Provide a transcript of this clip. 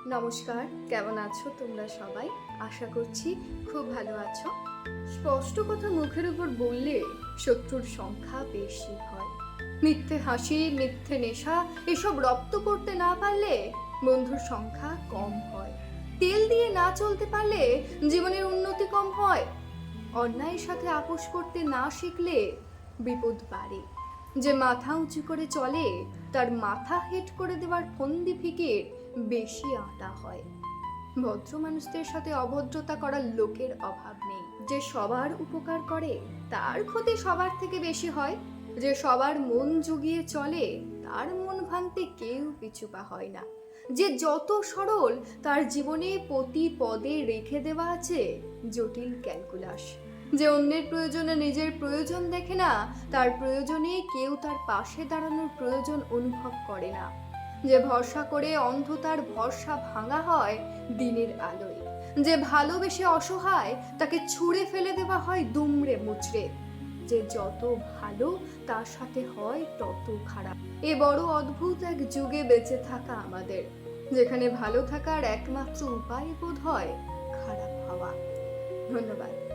নমস্কার, কেমন আছো তোমরা সবাই? আশা করছি খুব ভালো আছো। স্পষ্ট কথা মুখের উপর বললে শত্রুর সংখ্যা বেশি হয়। মিথ্যে হাসি, মিথ্যে নেশা এসব রপ্ত করতে না পারলে বন্ধুর সংখ্যা কম হয়। তেল দিয়ে না চলতে পারলে জীবনের উন্নতি কম হয়। অন্যায়ের সাথে আপোষ করতে না শিখলে বিপদ বাড়ে। যে মাথা উঁচু করে চলে তার মাথা হেট করে দেওয়ার ফন্দি ফিকির বেশি আটা হয়। ভদ্র মানুষদের সাথে অভদ্রতা করার লোকের অভাব নেই। যে সবার উপকার করে তার ক্ষতি সবার থেকে বেশি হয়। যে সবার মন জুগিয়ে চলে তার মন ভাঙতে কেউ পিছু পা হয় না। যে যত সরল তার জীবনে প্রতি পদে রেখে দেওয়া আছে জটিল ক্যালকুলাস। যে অন্যের প্রয়োজনে নিজের প্রয়োজন দেখে না, তার প্রয়োজনে কেউ তার পাশে দাঁড়ানোর প্রয়োজন অনুভব করে না। যে ভরসা করে অন্ধতার ভরসা ভাঙা হয় দিনের আলোয়। যে ভালোবেসে অসহায় তাকে ছুঁড়ে ফেলে দেওয়া হয় দুমড়ে মুচড়ে। যে যত ভালো তার সাথে হয় তত খারাপ। এ বড় অদ্ভুত এক যুগে বেঁচে থাকা আমাদের, যেখানে ভালো থাকার একমাত্র উপায় বোধ হয় খারাপ হওয়া। ধন্যবাদ।